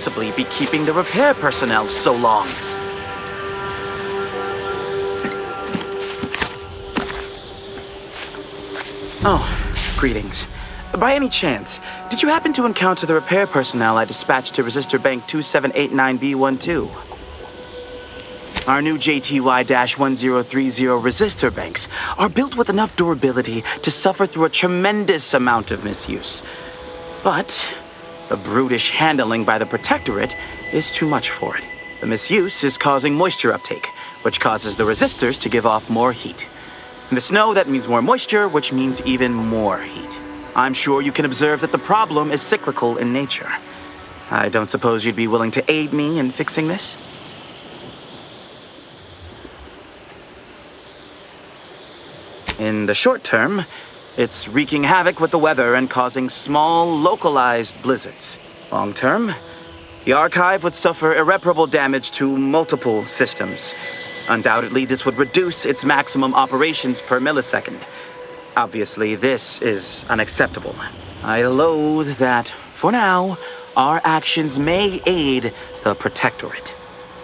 possibly be keeping the repair personnel so long? Oh, greetings. By any chance, did you happen to encounter the repair personnel I dispatched to Resistor Bank 2789B12? Our new JTY-1030 resistor banks are built with enough durability to suffer through a tremendous amount of misuse. But the brutish handling by the Protectorate is too much for it. The misuse is causing moisture uptake, which causes the resistors to give off more heat. In the snow, that means more moisture, which means even more heat. I'm sure you can observe that the problem is cyclical in nature. I don't suppose you'd be willing to aid me in fixing this? In the short term, it's wreaking havoc with the weather and causing small, localized blizzards. Long term, the archive would suffer irreparable damage to multiple systems. Undoubtedly, this would reduce its maximum operations per millisecond. Obviously, this is unacceptable. I loathe that, for now, our actions may aid the Protectorate,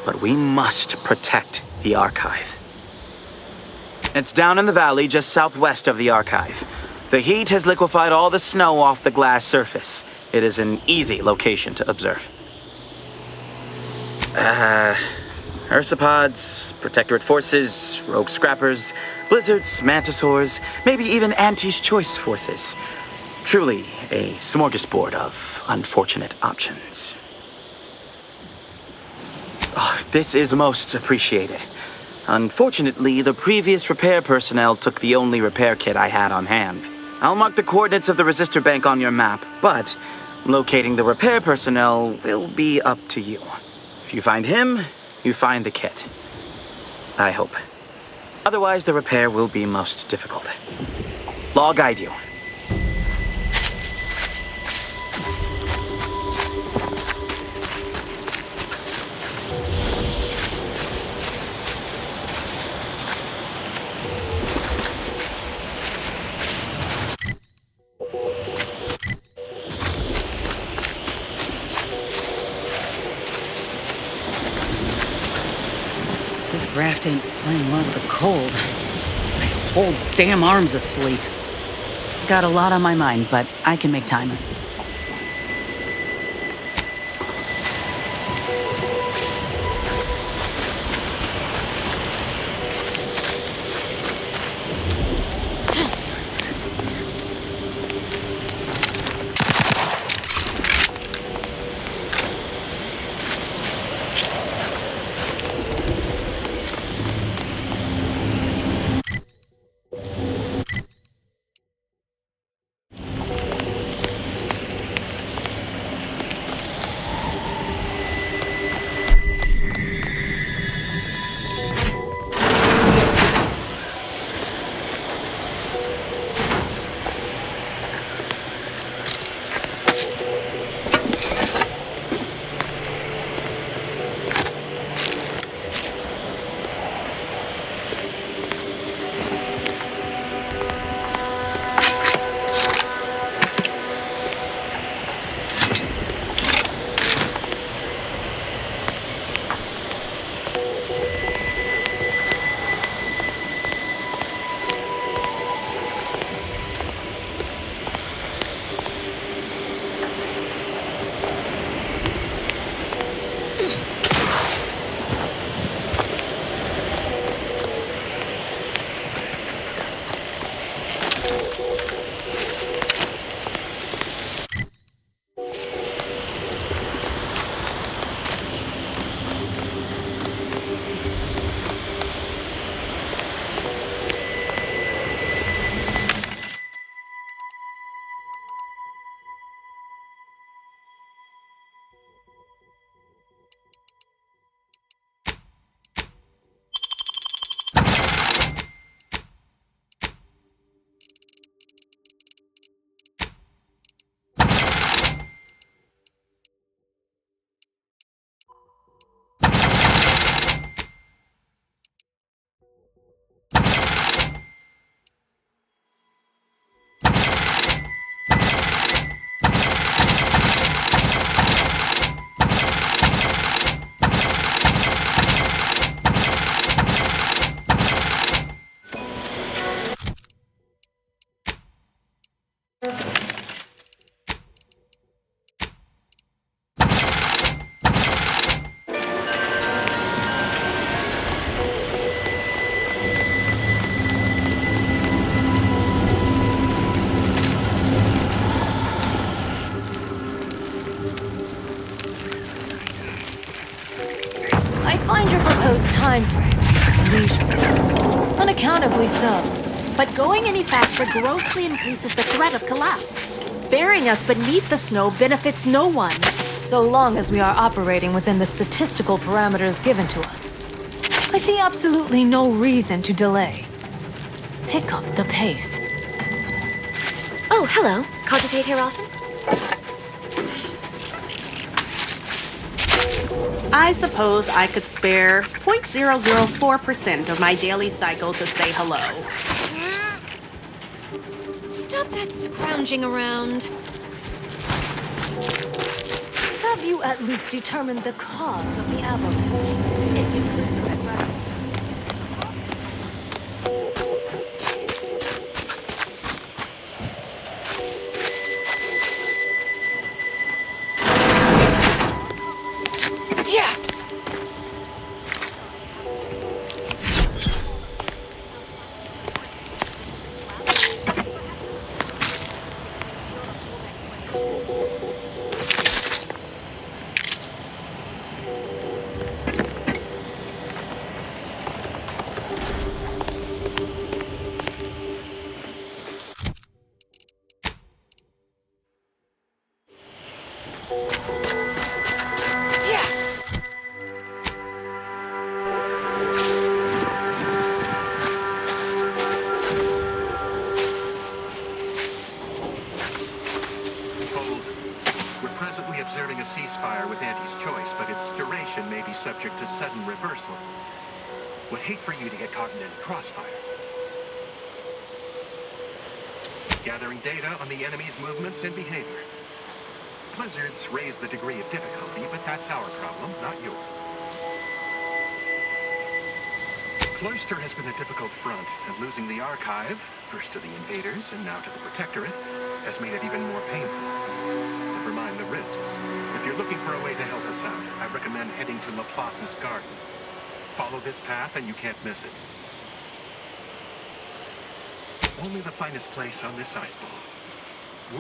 but we must protect the archive. It's down in the valley just southwest of the archive. The heat has liquefied all the snow off the glass surface. It is an easy location to observe. Ursopods, Protectorate forces, rogue scrappers, blizzards, mantisaurs, maybe even Auntie's choice forces. Truly a smorgasbord of unfortunate options. Oh, this is most appreciated. Unfortunately, the previous repair personnel took the only repair kit I had on hand. I'll mark the coordinates of the resistor bank on your map, but locating the repair personnel will be up to you. If you find him, you find the kit. I hope. Otherwise, the repair will be most difficult. I'll guide you. This graft ain't playing well with the cold. My whole damn arm's asleep. Got a lot on my mind, but I can make time. I find your proposed time frame leisurely. Unaccountably so. But going any faster grossly increases the threat of collapse. Burying us beneath the snow benefits no one. So long as we are operating within the statistical parameters given to us. I see absolutely no reason to delay. Pick up the pace. Oh, hello. Cogitate here often? I suppose I could spare 0.004% of my daily cycle to say hello. Stop that scrounging around. Have you at least determined the cause of the avalanche? Yeah. Observing a ceasefire with Auntie's choice, but its duration may be subject to sudden reversal. Would hate for you to get caught in any crossfire. Gathering data on the enemy's movements and behavior. Blizzards raise the degree of difficulty, but that's our problem, not yours. Cloister has been a difficult front, and losing the archive, first to the invaders and now to the Protectorate, has made it even more painful. Never mind the rifts. If you're looking for a way to help us out, I recommend heading to Laplace's garden. Follow this path and you can't miss it. Only the finest place on this ice ball.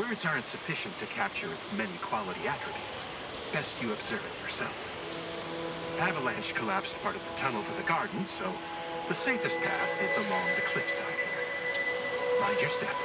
Words aren't sufficient to capture its many quality attributes. Best you observe it yourself. Avalanche collapsed part of the tunnel to the garden, so the safest path is along the cliffside here. Mind your step.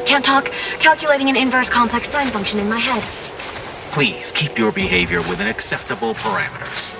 Can't talk. Calculating an inverse complex sine function in my head. Please keep your behavior within acceptable parameters.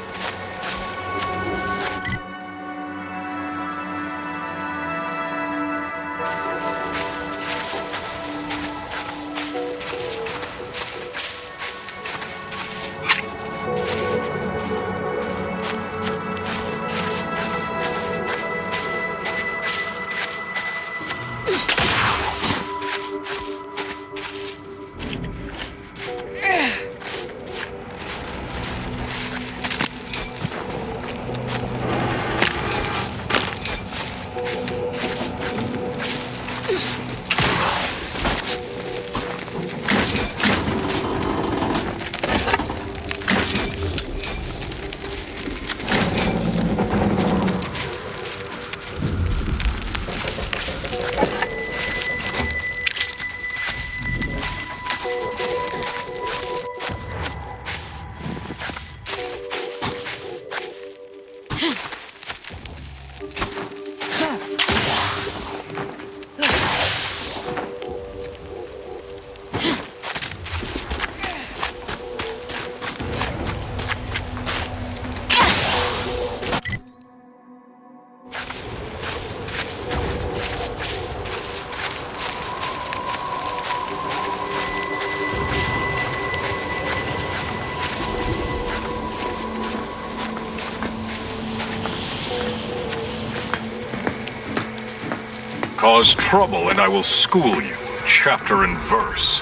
Cause trouble and I will school you, chapter and verse.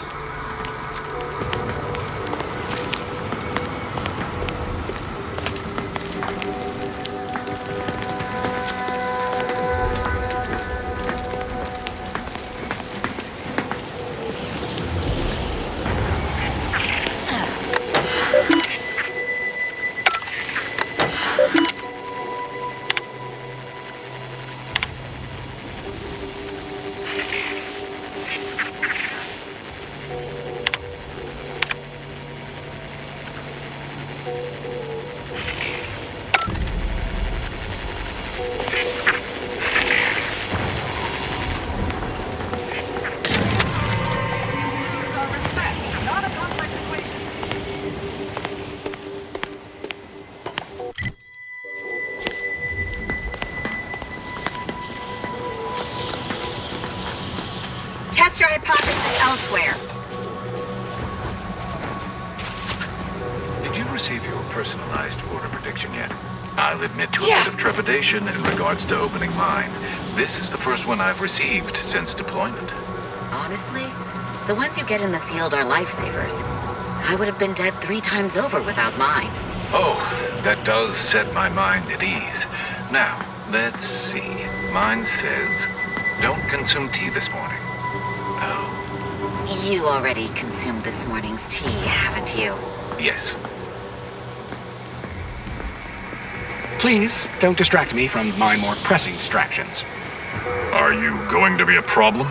Test your hypothesis elsewhere. Did you receive your personalized order prediction yet? I'll admit to a bit of trepidation in regards to opening mine. This is the first one I've received since deployment. Honestly, the ones you get in the field are lifesavers. I would have been dead 3 times over without mine. Oh, that does set my mind at ease. Now, let's see. Mine says, don't consume tea this morning. Oh. You already consumed this morning's tea, haven't you? Yes. Please, don't distract me from my more pressing distractions. Are you going to be a problem?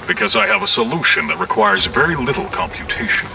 Because I have a solution that requires very little computation.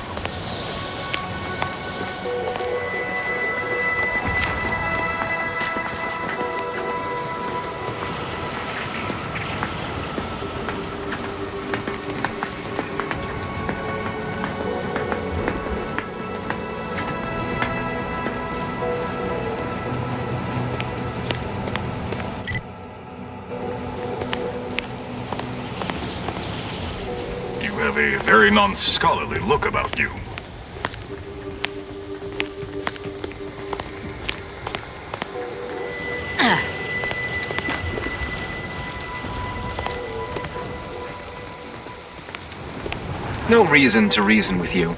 You have a very non-scholarly look about you. No reason to reason with you.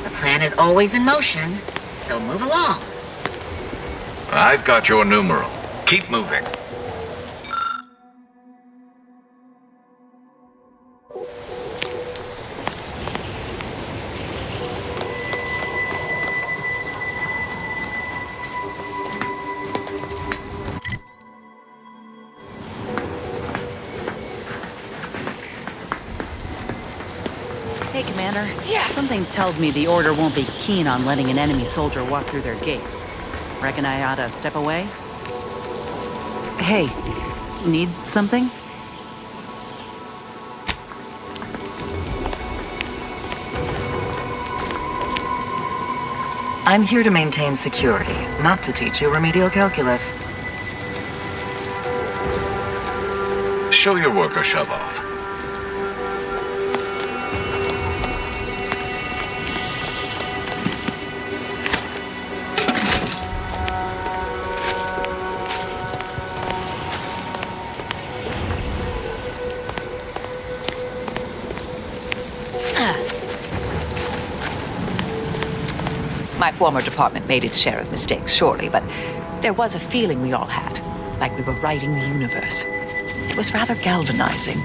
The plan is always in motion, so move along. I've got your numeral. Keep moving. Hey, Commander. Yeah. Something tells me the Order won't be keen on letting an enemy soldier walk through their gates. Reckon I ought to step away? Hey, need something? I'm here to maintain security, not to teach you remedial calculus. Show your work or shove off. My former department made its share of mistakes, surely, but there was a feeling we all had, like we were writing the universe. It was rather galvanizing.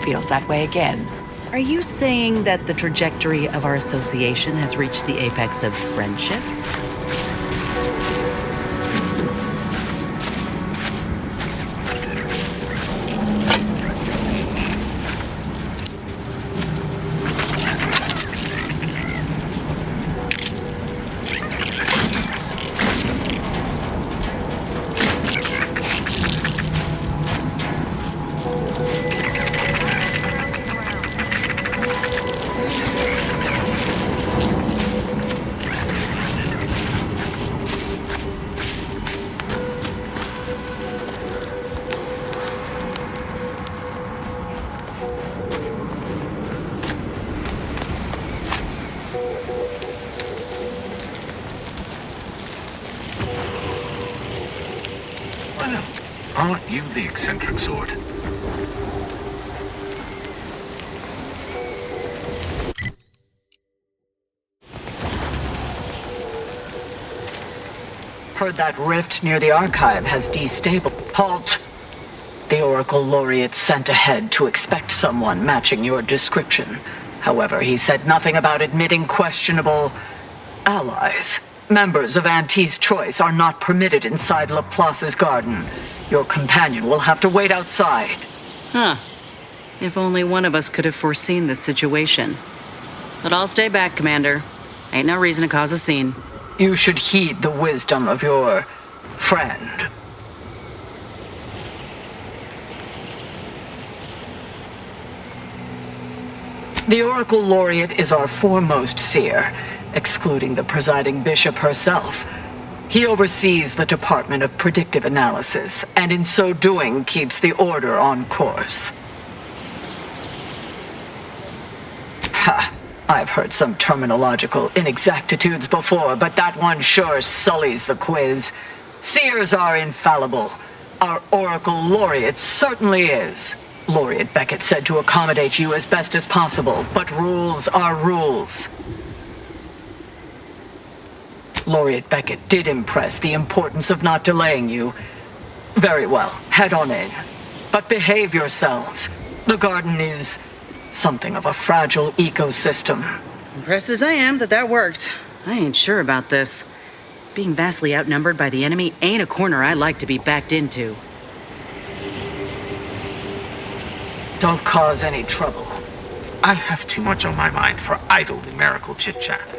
Feels that way again. Are you saying that the trajectory of our association has reached the apex of friendship? Aren't you the eccentric sort? Heard that rift near the archive has destabilized. Halt! The Oracle Laureate sent ahead to expect someone matching your description. However, he said nothing about admitting questionable allies. Members of Auntie's Choice are not permitted inside Laplace's garden. Your companion will have to wait outside. Huh. If only one of us could have foreseen this situation. But I'll stay back, Commander. Ain't no reason to cause a scene. You should heed the wisdom of your friend. The Oracle Laureate is our foremost seer, excluding the presiding bishop herself. He oversees the Department of Predictive Analysis, and in so doing keeps the Order on course. Ha! I've heard some terminological inexactitudes before, but that one sure sullies the quiz. Seers are infallible. Our Oracle Laureate certainly is. Laureate Beckett said to accommodate you as best as possible, but rules are rules. Laureate Beckett did impress the importance of not delaying you. Very well, head on in. But behave yourselves. The garden is something of a fragile ecosystem. Impressed as I am that worked. I ain't sure about this. Being vastly outnumbered by the enemy ain't a corner I like to be backed into. Don't cause any trouble. I have too much on my mind for idle numerical chit-chat.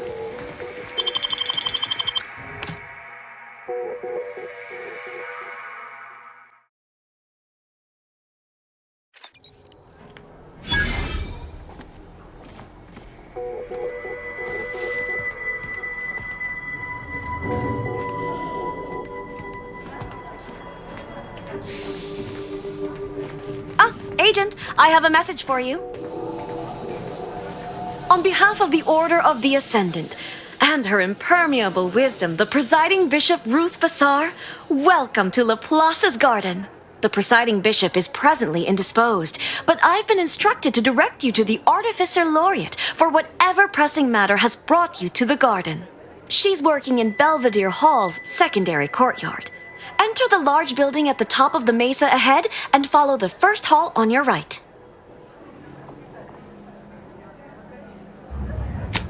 Agent, I have a message for you. On behalf of the Order of the Ascendant and her impermeable wisdom, the presiding bishop Ruth Bassar, welcome to Laplace's garden. The presiding bishop is presently indisposed, but I've been instructed to direct you to the Artificer Laureate for whatever pressing matter has brought you to the garden. She's working in Belvedere Hall's secondary courtyard. Enter the large building at the top of the mesa ahead and follow the first hall on your right.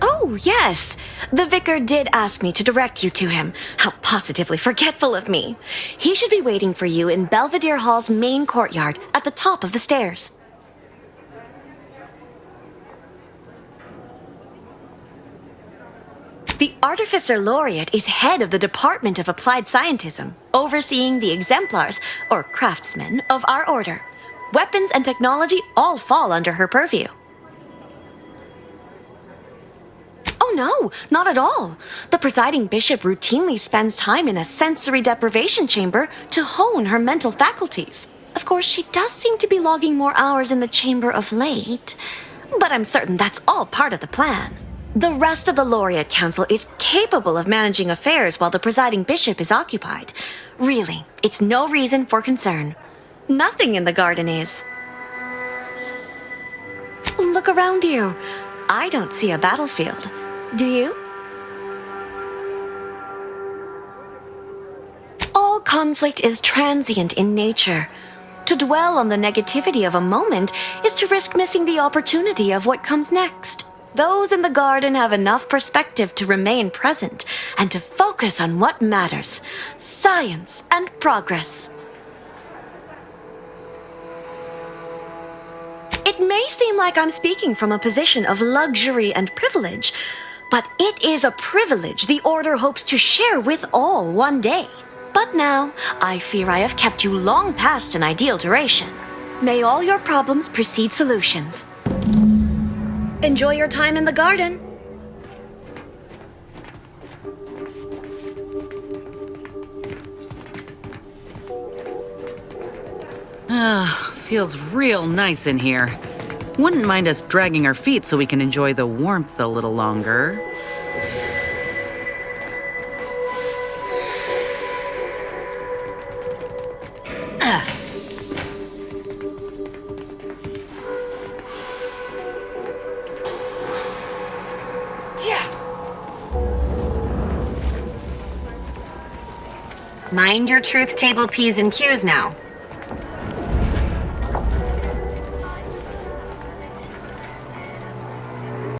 Oh, yes. The vicar did ask me to direct you to him. How positively forgetful of me. He should be waiting for you in Belvedere Hall's main courtyard at the top of the stairs. The Artificer Laureate is head of the Department of Applied Scientism, overseeing the exemplars, or craftsmen, of our order. Weapons and technology all fall under her purview. Oh no, not at all. The presiding bishop routinely spends time in a sensory deprivation chamber to hone her mental faculties. Of course, she does seem to be logging more hours in the chamber of late, but I'm certain that's all part of the plan. The rest of the Laureate Council is capable of managing affairs while the presiding bishop is occupied. Really, it's no reason for concern. Nothing in the garden is. Look around you. I don't see a battlefield. Do you? All conflict is transient in nature. To dwell on the negativity of a moment is to risk missing the opportunity of what comes next. Those in the garden have enough perspective to remain present and to focus on what matters: science and progress. It may seem like I'm speaking from a position of luxury and privilege, but it is a privilege the Order hopes to share with all one day. But now, I fear I have kept you long past an ideal duration. May all your problems precede solutions. Enjoy your time in the garden. Feels real nice in here. Wouldn't mind us dragging our feet so we can enjoy the warmth a little longer. Mind your truth table P's and Q's now.